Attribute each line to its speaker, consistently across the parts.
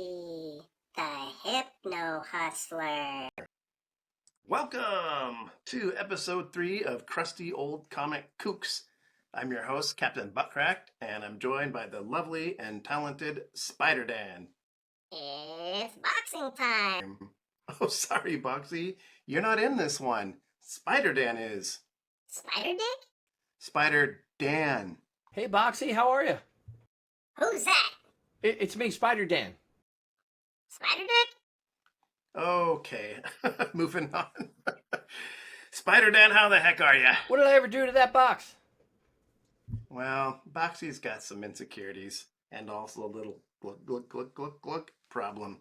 Speaker 1: Spidey, the Hypno-Hustler.
Speaker 2: Welcome to episode 3 of Crusty Old Comic Kooks. I'm your host, Captain Buttcrack, and I'm joined by the lovely and talented Spider-Dan.
Speaker 1: It's boxing time.
Speaker 2: Oh, sorry, Boxy. You're not in this one. Spider-Dan is.
Speaker 1: Spider-Dick?
Speaker 2: Spider-Dan.
Speaker 3: Hey, Boxy, how are you?
Speaker 1: Who's that?
Speaker 3: It's me, Spider-Dan.
Speaker 1: Spider-Dick?
Speaker 2: Okay, moving on. Spider-Dan, how the heck are ya?
Speaker 3: What did I ever do to that box?
Speaker 2: Well, Boxy's got some insecurities and also a little look problem.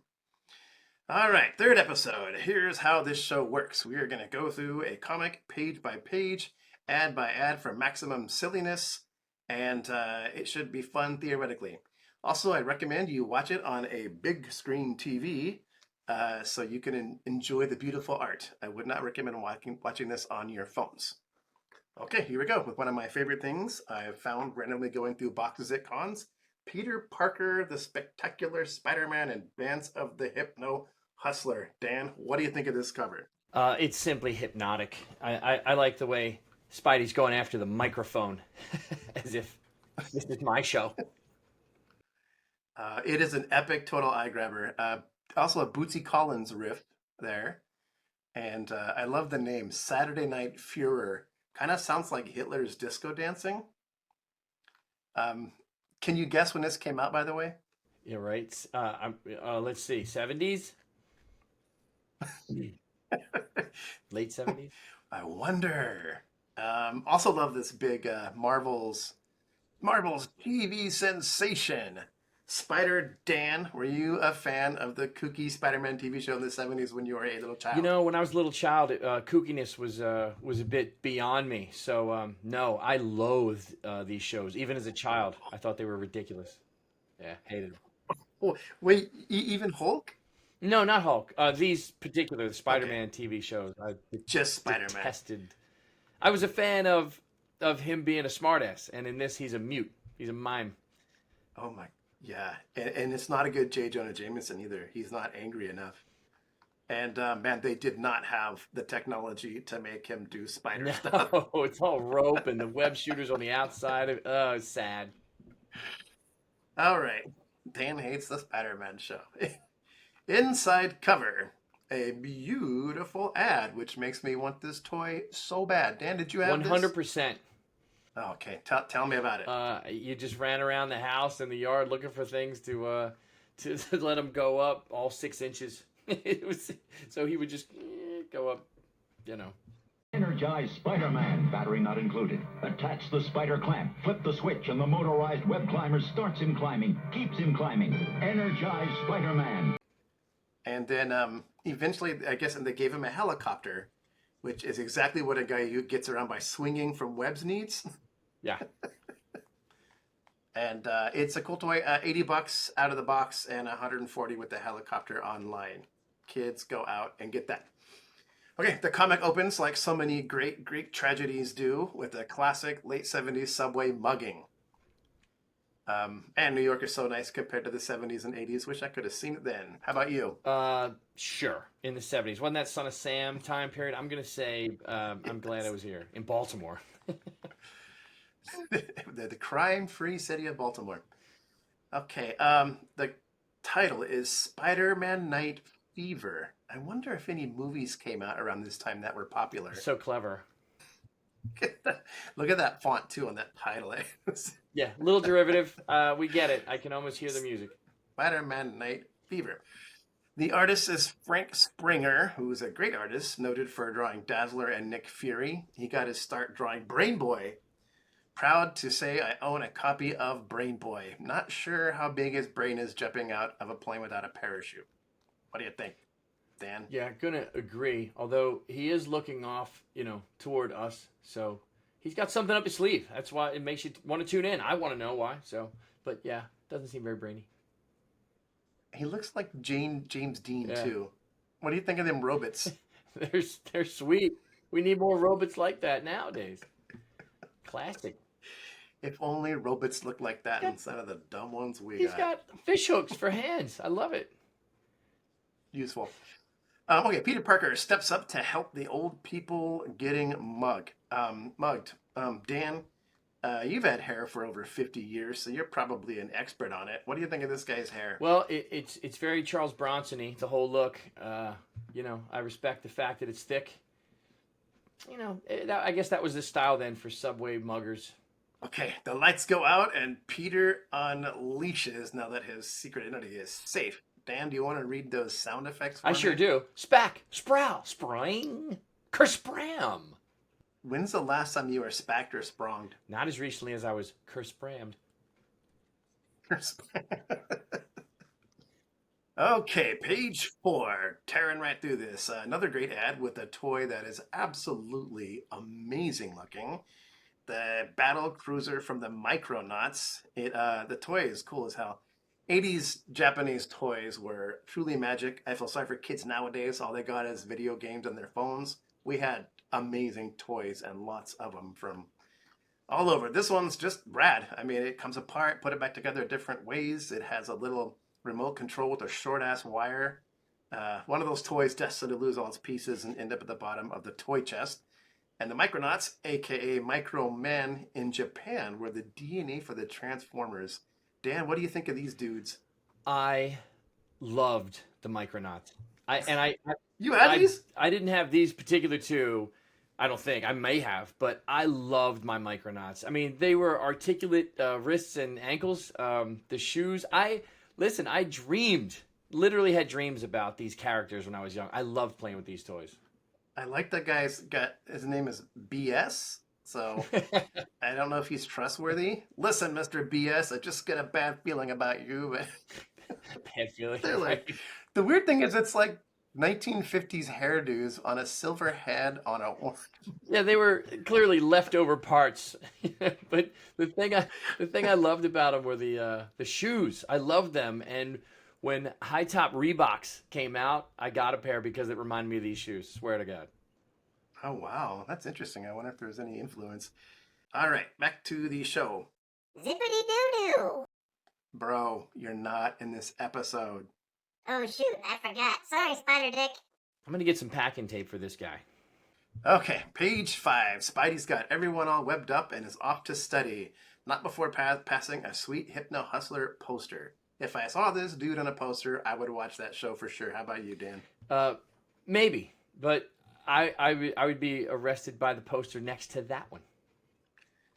Speaker 2: All right, third episode. Here's how this show works. We are going to go through a comic page by page, ad by ad for maximum silliness, and it should be fun theoretically. Also, I recommend you watch it on a big screen TV so you can enjoy the beautiful art. I would not recommend watching this on your phones. Okay, here we go with one of my favorite things I've found randomly going through boxes at cons. Peter Parker, the Spectacular Spider-Man, and Advance of the Hypno-Hustler. Dan, what do you think of this cover?
Speaker 3: It's simply hypnotic. I like the way Spidey's going after the microphone as if this is my show.
Speaker 2: It is an epic total eye grabber. Also a Bootsy Collins riff there. And I love the name, Saturday Night Führer. Kind of sounds like Hitler's disco dancing. Can you guess when this came out, by the way?
Speaker 3: Yeah, right. Let's see, 70s? Late 70s?
Speaker 2: I wonder. Also love this big Marvel's TV sensation. Spider-Dan, were you a fan of the kooky Spider-Man TV show in the 70s when you were a little child?
Speaker 3: You know, when I was a little child, kookiness was a bit beyond me. So, no, I loathed these shows. Even as a child, I thought they were ridiculous. Yeah, hated them.
Speaker 2: Oh, wait, even Hulk?
Speaker 3: No, not Hulk. These particular Spider-Man TV shows, I
Speaker 2: Just Spider-Man.
Speaker 3: detested. I was a fan of him being a smartass, and in this, he's a mute. He's a mime.
Speaker 2: Oh my, yeah, and it's not a good J. Jonah Jameson either. He's not angry enough. And man, they did not have the technology to make him do spider stuff.
Speaker 3: No, it's all rope and the web shooters on the outside. Oh, it's sad.
Speaker 2: All right, Dan hates the Spider-Man show. Inside cover, a beautiful ad, which makes me want this toy so bad. Dan, did you have
Speaker 3: 100%.
Speaker 2: Okay, tell me about it.
Speaker 3: You just ran around the house and the yard looking for things to let him go up all 6 inches. So he would just go up, you know.
Speaker 4: Energize Spider-Man, battery not included. Attach the spider clamp, flip the switch, and the motorized web climber starts him climbing, keeps him climbing. Energize Spider-Man.
Speaker 2: And then eventually, I guess, they gave him a helicopter, which is exactly what a guy who gets around by swinging from webs needs.
Speaker 3: Yeah.
Speaker 2: And it's a cool toy. $80 out of the box and $140 with the helicopter online. Kids, go out and get that. Okay, the comic opens like so many great Greek tragedies do with a classic late 70s subway mugging. And New York is so nice compared to the 70s and 80s. Wish I could have seen it then. How about you?
Speaker 3: Sure. In the 70s. Wasn't that Son of Sam time period? I'm going to say I'm glad I was here in Baltimore.
Speaker 2: the crime-free city of Baltimore. Okay, the title is Spider-Man Night Fever. I wonder if any movies came out around this time that were popular.
Speaker 3: So clever.
Speaker 2: Look at that font, too, on that title.
Speaker 3: Yeah, little derivative. We get it. I can almost hear the music.
Speaker 2: Spider-Man Night Fever. The artist is Frank Springer, who's a great artist, noted for drawing Dazzler and Nick Fury. He got his start drawing Brain Boy. Proud to say I own a copy of Brain Boy. Not sure how big his brain is jumping out of a plane without a parachute. What do you think, Dan?
Speaker 3: Yeah, gonna agree. Although he is looking off, toward us. So he's got something up his sleeve. That's why it makes you want to tune in. I want to know why. But yeah, doesn't seem very brainy.
Speaker 2: He looks like James Dean, too. What do you think of them robots?
Speaker 3: They're sweet. We need more robots like that nowadays. Classic.
Speaker 2: If only robots looked like that
Speaker 3: Yeah.
Speaker 2: instead of the dumb ones we
Speaker 3: He's
Speaker 2: got.
Speaker 3: got fish hooks for hands. I love it.
Speaker 2: Useful. Okay, Peter Parker steps up to help the old people getting mugged. Dan, you've had hair for over 50 years, so you're probably an expert on it. What do you think of this guy's hair?
Speaker 3: Well, it's very Charles Bronson-y, the whole look. I respect the fact that it's thick. I guess that was the style then for subway muggers.
Speaker 2: Okay, the lights go out and Peter unleashes now that his secret identity is safe. Dan, do you want to read those sound effects for
Speaker 3: I
Speaker 2: me?
Speaker 3: sure do. Spack, sprowl, spring, kerspram.
Speaker 2: When's the last time you were spacked or spronged?
Speaker 3: Not as recently as I was kersprammed.
Speaker 2: Okay, page 4. Tearing right through this. Another great ad with a toy that is absolutely amazing looking. The Battle Cruiser from the Micronauts. The toy is cool as hell. 80s Japanese toys were truly magic. I feel sorry for kids nowadays. All they got is video games on their phones. We had amazing toys and lots of them from all over. This one's just rad. I mean, it comes apart, put it back together different ways. It has a little remote control with a short ass wire. One of those toys destined to lose all its pieces and end up at the bottom of the toy chest. And the Micronauts, aka Micro Men in Japan, were the DNA for the Transformers. Dan, what do you think of these dudes?
Speaker 3: I loved the Micronauts.
Speaker 2: You had these?
Speaker 3: I didn't have these particular two. I don't think. I may have, but I loved my Micronauts. I mean, they were articulate wrists and ankles. The shoes. I literally had dreams about these characters when I was young. I loved playing with these toys.
Speaker 2: I like that guy's got, his name is BS. So I don't know if he's trustworthy. Listen, Mr. BS, I just get a bad feeling about you. But
Speaker 3: Bad feeling.
Speaker 2: they're like, the weird thing is it's like 1950s hairdos on a silver head on a orange.
Speaker 3: Yeah, they were clearly leftover parts. But the thing I loved about them were the shoes. I loved them, and when high top Reeboks came out, I got a pair because it reminded me of these shoes. Swear to God.
Speaker 2: Oh, wow. That's interesting. I wonder if there's any influence. All right, back to the show.
Speaker 1: Zippity-doo-doo.
Speaker 2: Bro, you're not in this episode.
Speaker 1: Oh, shoot, I forgot. Sorry, Spider Dick.
Speaker 3: I'm gonna get some packing tape for this guy.
Speaker 2: Okay, page 5. Spidey's got everyone all webbed up and is off to study. Not before passing a sweet Hypno-Hustler poster. If I saw this dude on a poster, I would watch that show for sure. How about you, Dan?
Speaker 3: Maybe, but I would be arrested by the poster next to that one.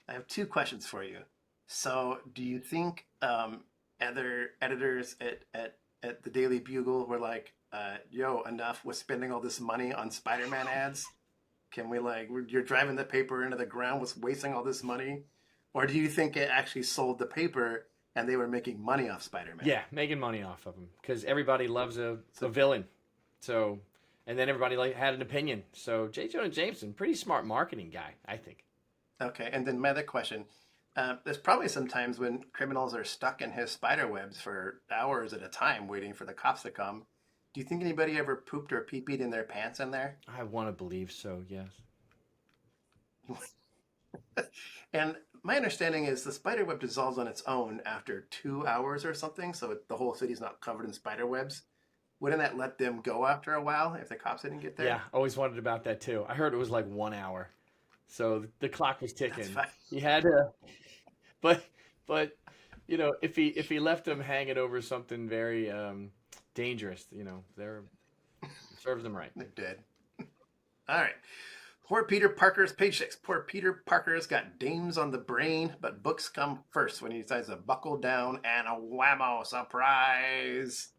Speaker 2: I have 2 questions for you. So, do you think other editors at the Daily Bugle were like, yo, enough with spending all this money on Spider-Man ads? Can we, you're driving the paper into the ground with wasting all this money? Or do you think it actually sold the paper and they were making money off Spider-Man?
Speaker 3: Yeah, making money off of him because everybody loves a villain. So, and then everybody had an opinion. So J. Jonah Jameson, pretty smart marketing guy, I think.
Speaker 2: Okay, and then my other question. There's probably some times when criminals are stuck in his spider webs for hours at a time waiting for the cops to come. Do you think anybody ever pooped or pee-peed in their pants in there?
Speaker 3: I want to believe so, yes.
Speaker 2: And my understanding is the spider web dissolves on its own after 2 hours or something, so the whole city's not covered in spider webs. Wouldn't that let them go after a while if the cops didn't get there?
Speaker 3: Yeah, always wondered about that too. I heard it was like 1 hour. So the clock was ticking. He had to, but if he left them hanging over something very dangerous, they're serves them right.
Speaker 2: They're dead. All right. Poor Peter Parker's page 6. Poor Peter Parker's got dames on the brain, but books come first when he decides to buckle down and a whammo surprise.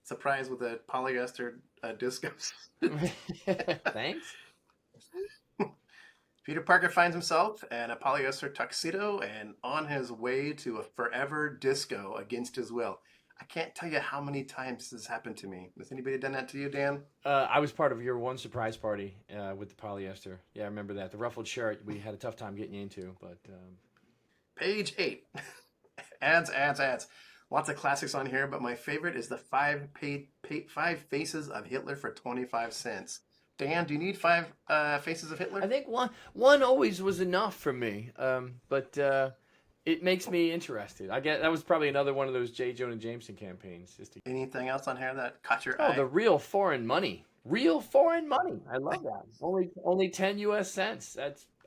Speaker 2: Surprise with a polyester disco.
Speaker 3: Thanks.
Speaker 2: Peter Parker finds himself in a polyester tuxedo and on his way to a forever disco against his will. I can't tell you how many times this has happened to me. Has anybody done that to you, Dan?
Speaker 3: I was part of your one surprise party with the polyester. Yeah, I remember that. The ruffled shirt we had a tough time getting into, but...
Speaker 2: Page 8. Ads. Lots of classics on here, but my favorite is the five faces of Hitler for 25 cents. Dan, do you need 5 Faces of Hitler?
Speaker 3: I think one always was enough for me. But it makes me interested. I get that was probably another one of those J. Jonah Jameson campaigns.
Speaker 2: Anything else on here that caught your
Speaker 3: Oh,
Speaker 2: eye?
Speaker 3: the real foreign money. Real foreign money. I love that. Only 10 US cents.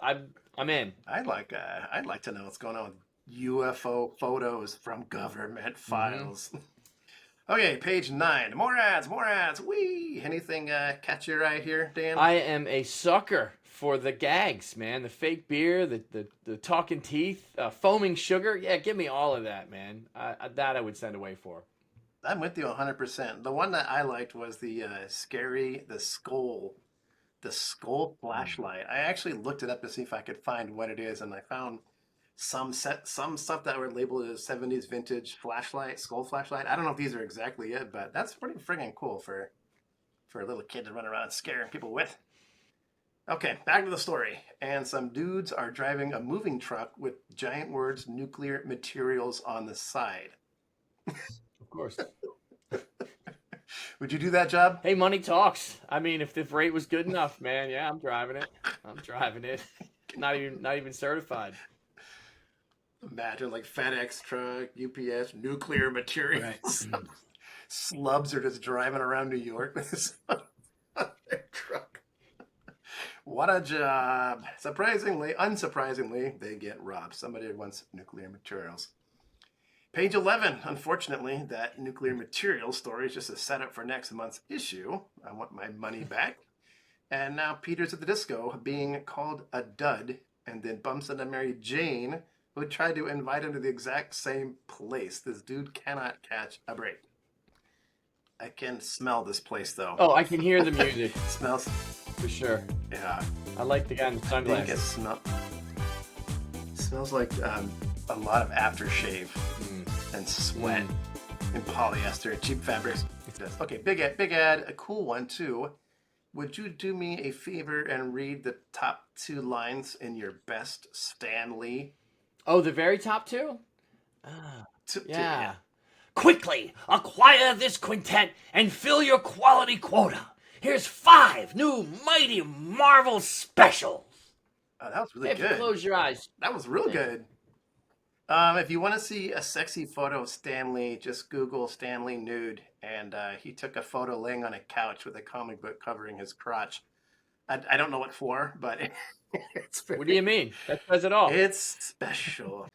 Speaker 3: I'm in.
Speaker 2: I'd like to know what's going on with UFO photos from government files. Okay, page 9. More ads, more ads. Whee! Anything catch your eye here, Dan?
Speaker 3: I am a sucker for the gags, man. The fake beer, the talking teeth, foaming sugar. Yeah, give me all of that, man. That I would send away for.
Speaker 2: I'm with you 100%. The one that I liked was the skull flashlight. I actually looked it up to see if I could find what it is, and I found some stuff that were labeled as 70s vintage skull flashlight. I don't know if these are exactly it, but that's pretty friggin' cool for a little kid to run around scaring people with. Okay, back to the story. And some dudes are driving a moving truck with giant words nuclear materials on the side.
Speaker 3: Of course.
Speaker 2: Would you do that job?
Speaker 3: Hey, money talks. I mean, if the rate was good enough, man, yeah, I'm driving it. Not even certified.
Speaker 2: Imagine like FedEx truck, UPS, nuclear materials. Right. Slubs are just driving around New York with this truck. What a job. Unsurprisingly, they get robbed. Somebody wants nuclear materials. Page 11. Unfortunately, that nuclear materials story is just a setup for next month's issue. I want my money back. And now Peter's at the disco being called a dud and then bumps into Mary Jane, who tried to invite him to the exact same place. This dude cannot catch a break. I can smell this place, though.
Speaker 3: Oh, I can hear the music.
Speaker 2: Smells.
Speaker 3: For sure.
Speaker 2: Yeah.
Speaker 3: I like the guy in the sunglasses.
Speaker 2: I think it smells like a lot of aftershave and sweat and polyester, cheap fabrics. Okay, big ad, a cool one, too. Would you do me a favor and read the top 2 lines in your best Stan Lee?
Speaker 3: Oh, the very top 2?
Speaker 2: Yeah.
Speaker 3: Quickly, acquire this quintet and fill your quality quota. Here's 5 new Mighty Marvel specials.
Speaker 2: Oh, that was really good.
Speaker 3: Close your eyes.
Speaker 2: That was real good. If you want to see a sexy photo of Stan Lee, just Google Stan Lee nude. And he took a photo laying on a couch with a comic book covering his crotch. I don't know what for, but it's very...
Speaker 3: What do you mean? That says it all.
Speaker 2: It's special.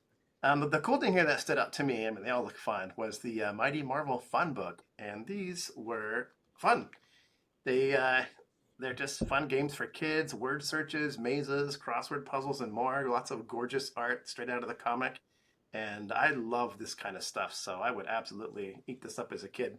Speaker 2: The cool thing here that stood out to me, I mean, they all look fun, was the Mighty Marvel Fun Book. And these were fun. They're just fun games for kids, word searches, mazes, crossword puzzles, and more. Lots of gorgeous art straight out of the comic. And I love this kind of stuff, so I would absolutely eat this up as a kid.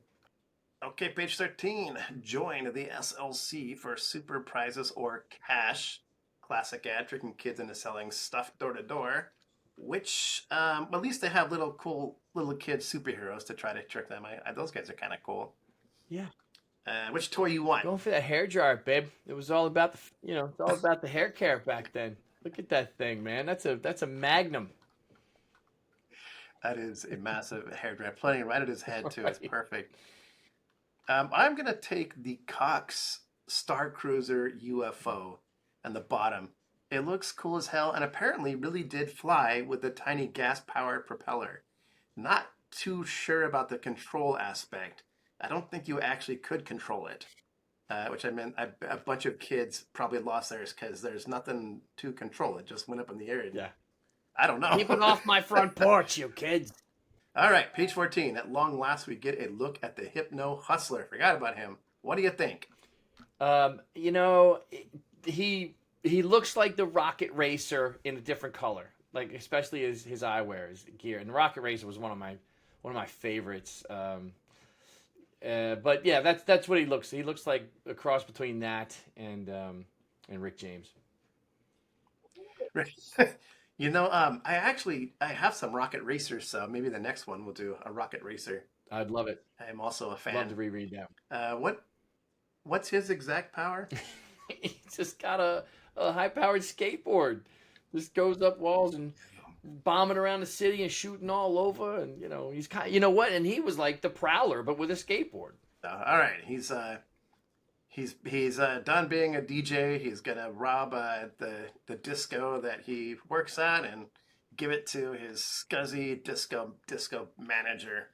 Speaker 2: Okay, page 13. Join the SLC for super prizes or cash. Classic ad, tricking kids into selling stuff door to door. Which, at least they have cool little kid superheroes to try to trick them. Those guys are kind of cool.
Speaker 3: Yeah.
Speaker 2: Which toy you want?
Speaker 3: Going for that hair dryer, babe. It was all about it's all about the hair care back then. Look at that thing, man. That's a magnum.
Speaker 2: That is a massive hairdryer, playing right at his head too. It's perfect. I'm gonna take the Cox Star Cruiser UFO and the bottom. It looks cool as hell, and apparently really did fly with a tiny gas-powered propeller. Not too sure about the control aspect. I don't think you actually could control it. Which I meant a bunch of kids probably lost theirs because there's nothing to control. It just went up in the air.
Speaker 3: Yeah.
Speaker 2: I don't know.
Speaker 3: Keep it off my front porch, you kids. All
Speaker 2: right, page 14. At long last, we get a look at the Hypno-Hustler. Forgot about him. What do you think?
Speaker 3: He looks like the Rocket Racer in a different color, like especially his eyewear, his gear. And the Rocket Racer was one of my favorites. But yeah, that's what he looks. He looks like a cross between that and Rick James.
Speaker 2: I have some Rocket Racers, so maybe the next one we'll do a Rocket Racer.
Speaker 3: I'd love it.
Speaker 2: I'm also a fan.
Speaker 3: Love to reread that.
Speaker 2: What's his exact power?
Speaker 3: He's just got a high-powered skateboard. Just goes up walls and bombing around the city and shooting all over. And he's and he was like the Prowler, but with a skateboard.
Speaker 2: All right, he's He's done being a DJ. He's gonna rob the disco that he works at and give it to his scuzzy disco manager.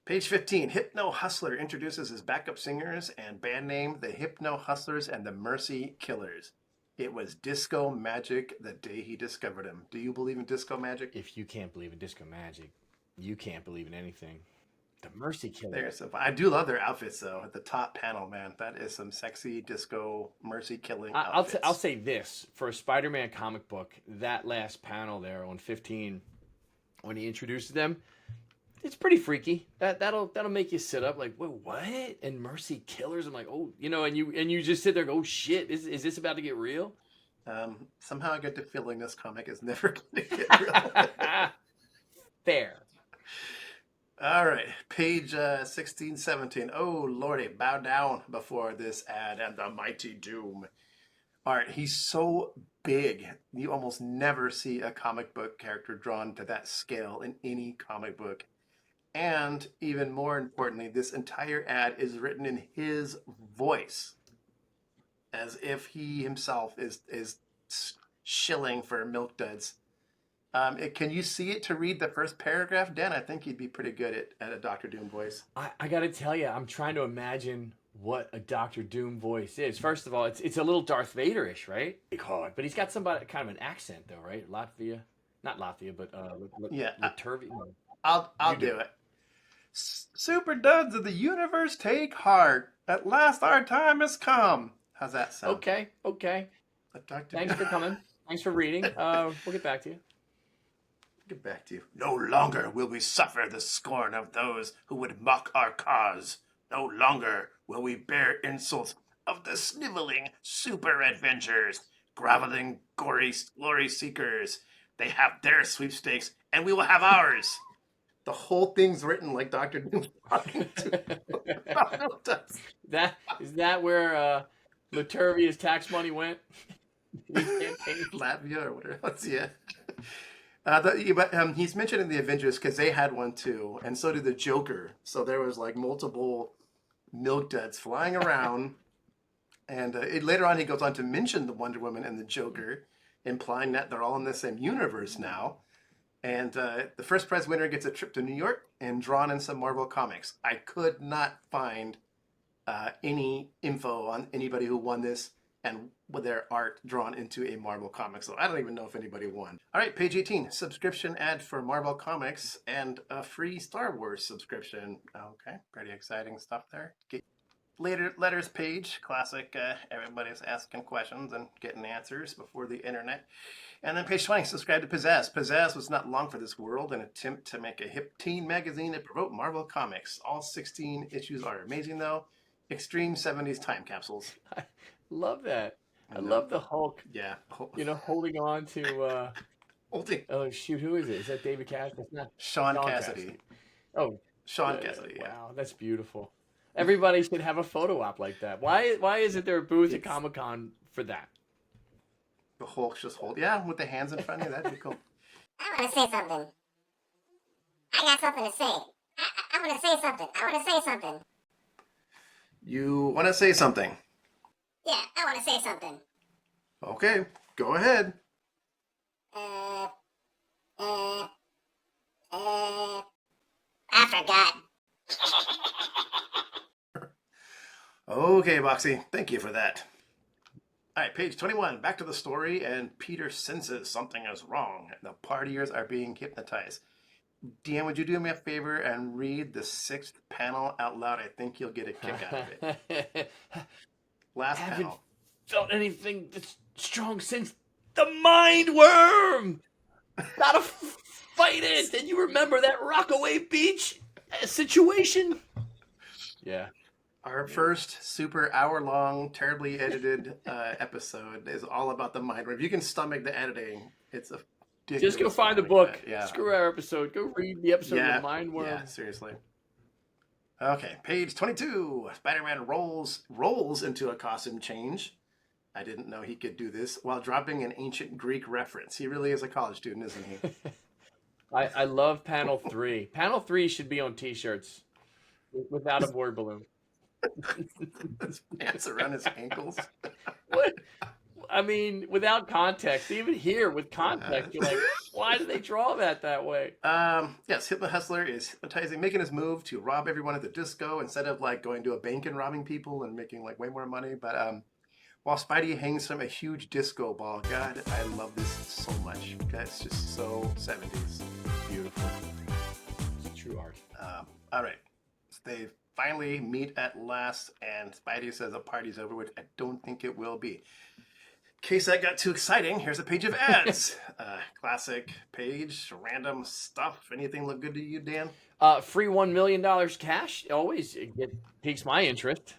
Speaker 2: Page 15, Hypno-Hustler introduces his backup singers and band name, the Hypno-Hustlers and the Mercy Killers. It was disco magic the day he discovered him. Do you believe in disco magic?
Speaker 3: If you can't believe in disco magic, you can't believe in anything. The Mercy Killers.
Speaker 2: There's I do love their outfits though. At the top panel, man, that is some sexy disco mercy killing outfits.
Speaker 3: I'll say this for a Spider-Man comic book. That last panel there on 15, when he introduces them, it's pretty freaky. That'll make you sit up like, wait, what? And Mercy Killers. I'm like, oh, and you just sit there and go, oh shit, is this about to get real?
Speaker 2: Somehow I get the feeling this comic is never going to get real.
Speaker 3: Fair.
Speaker 2: All right, page 16, 17. Oh, Lordy, bow down before this ad and the mighty doom. All right, he's so big. You almost never see a comic book character drawn to that scale in any comic book. And even more importantly, this entire ad is written in his voice, as if he himself is shilling for Milk Duds. Can you see it to read the first paragraph, Dan? I think you'd be pretty good at a Dr. Doom voice.
Speaker 3: I got to tell you, I'm trying to imagine what a Dr. Doom voice is. First of all, it's a little Darth Vader-ish, right? But he's got kind of an accent, though, right? Not Latvia, but Latvia.
Speaker 2: I'll do it. Super duds of the universe, take heart. At last our time has come. How's that sound?
Speaker 3: Okay. Thanks for coming. Thanks for reading. We'll get back to you.
Speaker 2: Get back to you. No longer will we suffer the scorn of those who would mock our cause. No longer will we bear insults of the sniveling super adventures, groveling gory glory seekers. They have their sweepstakes, and we will have ours. The whole thing's written like Dr. Doom talking to
Speaker 3: Is that where Laturvia's tax money went?
Speaker 2: Latvia or whatever else, yeah. He's mentioned in the Avengers because they had one too, and so did the Joker. So there was like multiple Milk Duds flying around, and later on he goes on to mention the Wonder Woman and the Joker, implying that they're all in the same universe now. And the first prize winner gets a trip to New York and drawn in some Marvel comics. I could not find any info on anybody who won this and with their art drawn into a Marvel comic. So I don't even know if anybody won. All right, page 18, subscription ad for Marvel Comics and a free Star Wars subscription. Okay, pretty exciting stuff there. Later letters page, classic, everybody's asking questions and getting answers before the internet. And then page 20, subscribe to Pizzazz. Pizzazz was not long for this world, an attempt to make a hip teen magazine to promote Marvel Comics. All 16 issues are amazing though. Extreme 70s time capsules.
Speaker 3: I love that. I love the Hulk.
Speaker 2: Yeah.
Speaker 3: Holding on to. Oh shoot! Who is it? Is that David Cassidy? It's not.
Speaker 2: Sean Cassidy.
Speaker 3: Oh,
Speaker 2: Sean Cassidy. Yeah.
Speaker 3: Wow, that's beautiful. Everybody should have a photo op like that. Why isn't there a booth at Comic-Con for that?
Speaker 2: The Hulk's just with the hands in front of you. That'd be cool.
Speaker 1: I want to say something. I got something to say. I want to say something. I want to say something.
Speaker 2: You want to say something?
Speaker 1: Yeah, I want to say something.
Speaker 2: Okay, go ahead.
Speaker 1: I forgot.
Speaker 2: Okay, Boxy, thank you for that. All right, page 21, back to the story, and Peter senses something is wrong. The partiers are being hypnotized. Dan, would you do me a favor and read the 6th panel out loud? I think you'll get a kick out of it. Last
Speaker 3: I
Speaker 2: panel.
Speaker 3: haven't felt anything that's strong since the mind worm. Gotta fight it. And you remember that Rockaway Beach situation? Yeah.
Speaker 2: Our first super hour-long, terribly edited episode is all about the mind worm. If you can stomach the editing, it's a
Speaker 3: just go find the book.
Speaker 2: Yeah.
Speaker 3: Screw our episode. Go read the episode of the Mind Worm.
Speaker 2: Yeah, seriously. Okay, page 22. Spider-Man rolls into a costume change. I didn't know he could do this while dropping an ancient Greek reference. He really is a college student, isn't he?
Speaker 3: I love panel 3. Panel 3 should be on T-shirts without a word balloon.
Speaker 2: His pants around his ankles.
Speaker 3: What? I mean, without context, even here with context, you're like, why do they draw that way?
Speaker 2: Yes, Hypno-Hustler is hypnotizing, making his move to rob everyone at the disco instead of like going to a bank and robbing people and making like way more money. But while Spidey hangs from a huge disco ball, God, I love this so much. That's just so 70s.
Speaker 3: Beautiful. It's true art.
Speaker 2: All right, so they finally meet at last, and Spidey says the party's over, which I don't think it will be. In case that got too exciting, here's a page of ads. Classic page, random stuff. Anything look good to you, Dan?
Speaker 3: Free $1 million cash. Always it piques my interest.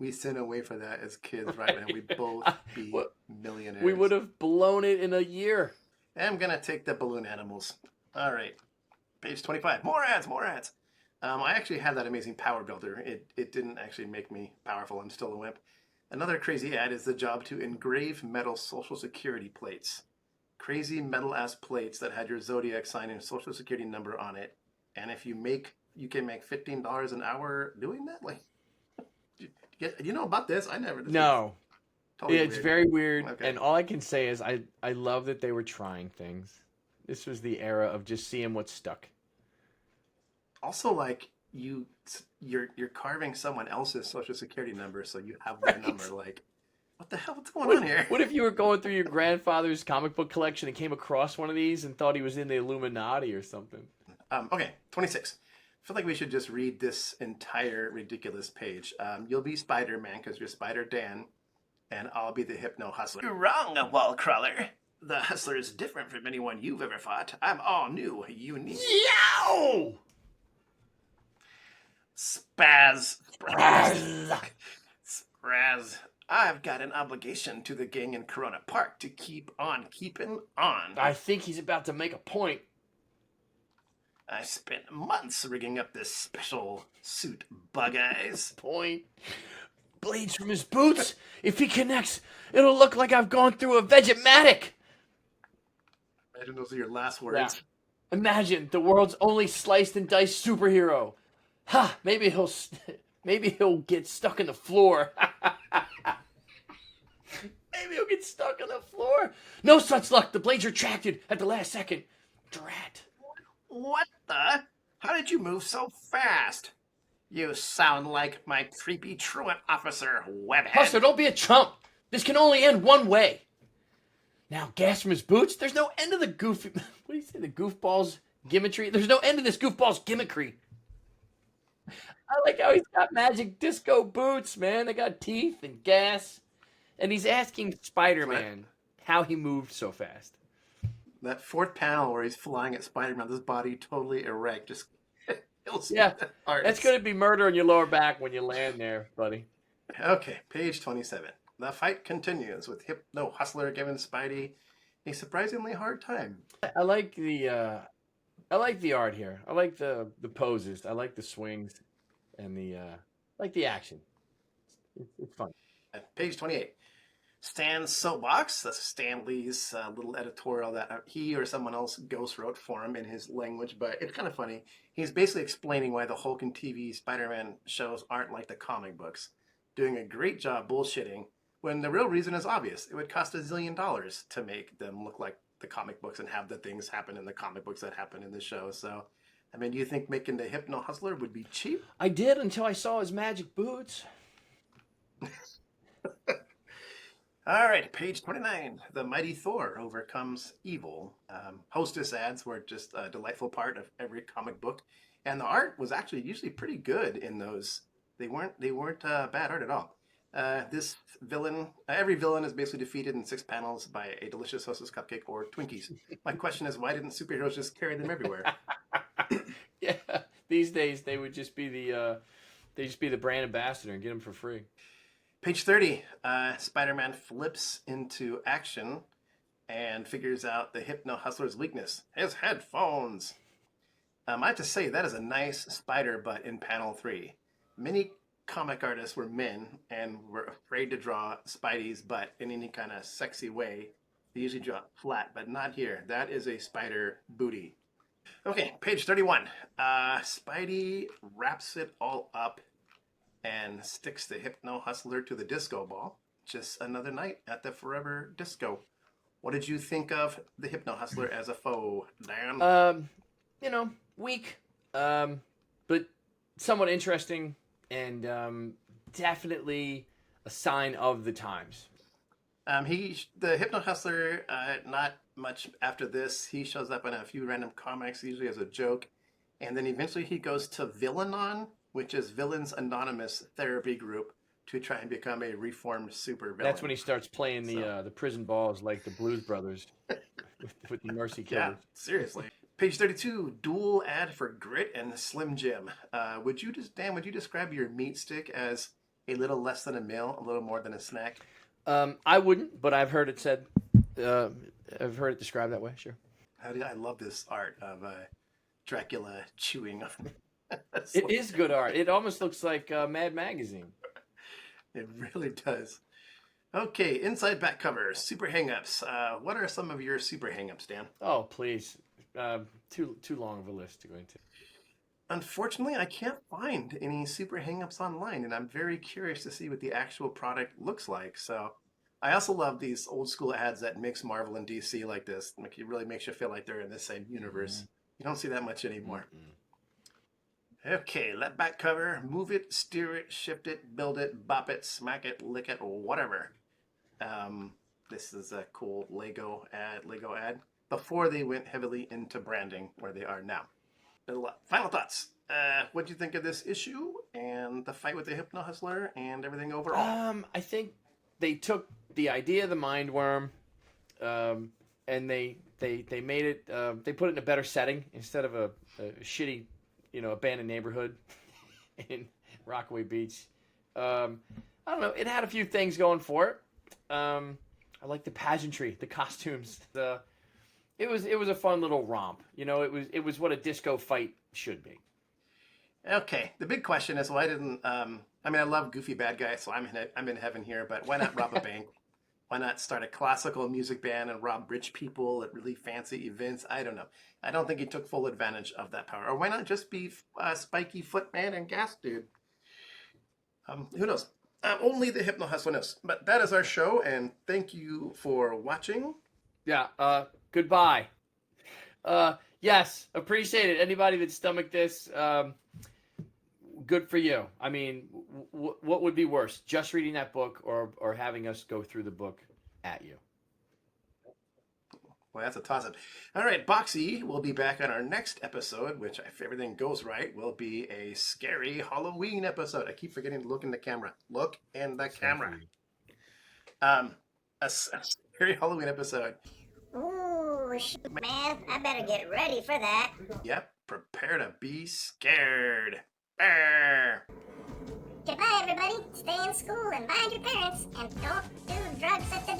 Speaker 2: We sent away for that as kids, right? And we both be millionaires.
Speaker 3: We would have blown it in a year.
Speaker 2: I'm going to take the balloon animals. All right. Page 25. More ads, more ads. I actually had that amazing power builder. It didn't actually make me powerful. I'm still a wimp. Another crazy ad is the job to engrave metal Social Security plates. Crazy metal-ass plates that had your zodiac sign and Social Security number on it. And if you can make $15 an hour doing that? Like, you know about this? I never.
Speaker 3: No.
Speaker 2: Totally
Speaker 3: it's
Speaker 2: weird.
Speaker 3: very weird.
Speaker 2: Okay.
Speaker 3: And all I can say is I love that they were trying things. This was the era of just seeing what stuck.
Speaker 2: Also, like, you're carving someone else's Social Security number so you have their number. Like, what the hell? What's going on here?
Speaker 3: What if you were going through your grandfather's comic book collection and came across one of these and thought he was in the Illuminati or something?
Speaker 2: Okay, 26. I feel like we should just read this entire ridiculous page. You'll be Spider-Man because you're Spider-Dan, and I'll be the Hypno-Hustler. You're wrong, wall crawler. The Hustler is different from anyone you've ever fought. I'm all new, unique.
Speaker 3: Yow!
Speaker 2: Spaz. I've got an obligation to the gang in Corona Park to keep on keeping on.
Speaker 3: I think he's about to make a point.
Speaker 2: I spent months rigging up this special suit, Bug Eyes.
Speaker 3: Point. Blades from his boots. If he connects, it'll look like I've gone through a Vegematic.
Speaker 2: Imagine those are your last words.
Speaker 3: Yeah. Imagine the world's only sliced and diced superhero. Ha! Maybe he'll get stuck in the floor. Maybe he'll get stuck on the floor. No such luck. The blades retracted at the last second. Drat.
Speaker 2: What the? How did you move so fast? You sound like my creepy truant officer, Webhead.
Speaker 3: Hustler, don't be a chump. This can only end one way. Now, gas from his boots. There's no end to the goofy... What do you say? The goofball's gimmickry? There's no end to this goofball's gimmickry. I like how he's got magic disco boots, man. They got teeth and gas. And he's asking Spider-Man how he moved so fast.
Speaker 2: That fourth panel where he's flying at Spider-Man, this body totally erect, just kills me.
Speaker 3: Yeah,
Speaker 2: Art.
Speaker 3: that's going to be murder on your lower back when you land there, buddy.
Speaker 2: Okay, page 27. The fight continues with Hypno-Hustler giving Spidey a surprisingly hard time.
Speaker 3: I like the art here. I like the poses. I like the swings, and I like the action. It's fun.
Speaker 2: At page 28. Stan's Soapbox. That's Stan Lee's little editorial that he or someone else ghost wrote for him in his language, but it's kind of funny. He's basically explaining why the Hulk and TV Spider-Man shows aren't like the comic books, doing a great job bullshitting when the real reason is obvious. It would cost $1 zillion to make them look like the comic books and have the things happen in the comic books that happen in the show. So, I mean, do you think making the Hypno-Hustler would be cheap?
Speaker 3: I did until I saw his magic boots.
Speaker 2: All right, page 29. The Mighty Thor overcomes evil. Hostess ads were just a delightful part of every comic book, and the art was actually usually pretty good in those. They weren't bad art at all. This villain, every villain is basically defeated in 6 panels by a delicious Hostess cupcake or Twinkies. My question is, why didn't superheroes just carry them everywhere?
Speaker 3: Yeah, these days they would just be the brand ambassador and get them for free.
Speaker 2: Page 30, Spider-Man flips into action and figures out the Hypno-Hustler's weakness, his headphones. I have to say, that is a nice spider butt in panel 3. Many comic artists were men and were afraid to draw Spidey's butt in any kind of sexy way. They usually draw it flat, but not here. That is a spider booty. Okay, page 31. Spidey wraps it all up and sticks the Hypno-Hustler to the disco ball. Just another night at the Forever Disco. What did you think of the Hypno-Hustler as a foe, Dan?
Speaker 3: You know, weak, but somewhat interesting, and definitely a sign of the times.
Speaker 2: The Hypno-Hustler, not much after this, he shows up in a few random comics, usually as a joke, and then eventually he goes to Villainon, which is Villains Anonymous therapy group, to try and become a reformed supervillain.
Speaker 3: That's when he starts playing the prison balls like the Blues Brothers with the Mercy Killers.
Speaker 2: Yeah, seriously. Page 32, dual ad for Grit and Slim Jim. Would you describe your meat stick as a little less than a meal, a little more than a snack?
Speaker 3: I wouldn't, but I've heard it said. I've heard it described that way. Sure.
Speaker 2: I love this art of Dracula chewing on.
Speaker 3: It is good art. It almost looks like Mad Magazine.
Speaker 2: It really does. Okay, inside back cover, super hangups. What are some of your super hangups, Dan?
Speaker 3: Oh, please. Too long of a list to go into.
Speaker 2: Unfortunately, I can't find any super hangups online, and I'm very curious to see what the actual product looks like. So, I also love these old school ads that mix Marvel and DC like this. It really makes you feel like they're in the same universe. Mm-hmm. You don't see that much anymore. Mm-hmm. Okay, let back cover, move it, steer it, shift it, build it, bop it, smack it, lick it, whatever. This is a cool Lego ad before they went heavily into branding where they are now. Final thoughts. What do you think of this issue and the fight with the Hypno-Hustler and everything overall?
Speaker 3: I think they took the idea of the Mind Worm, and they made it. They put it in a better setting instead of a shitty, abandoned neighborhood in Rockaway Beach. I don't know. It had a few things going for it. I like the pageantry, the costumes. It was a fun little romp. It was what a disco fight should be.
Speaker 2: Okay. The big question is why didn't I love goofy bad guys, so I'm in heaven here. But why not rob a bank? Why not start a classical music band and rob rich people at really fancy events? I don't know. I don't think he took full advantage of that power. Or why not just be Spiky Footman and Gas Dude? Who knows? Only the Hypno-Hustler knows. But that is our show, and thank you for watching.
Speaker 3: Yeah, goodbye. Yes, appreciate it. Anybody that stomached this, good for you. I mean, what would be worse? Just reading that book or having us go through the book at you?
Speaker 2: Well, that's a toss-up. All right, Boxy will be back on our next episode, which, if everything goes right, will be a scary Halloween episode. I keep forgetting to look in the camera. Look in the camera. A scary Halloween episode.
Speaker 1: Ooh, shit, man. I better get ready for that.
Speaker 2: Yep, prepare to be scared. Arr.
Speaker 1: Goodbye, everybody. Stay in school and mind your parents. And don't do drugs at the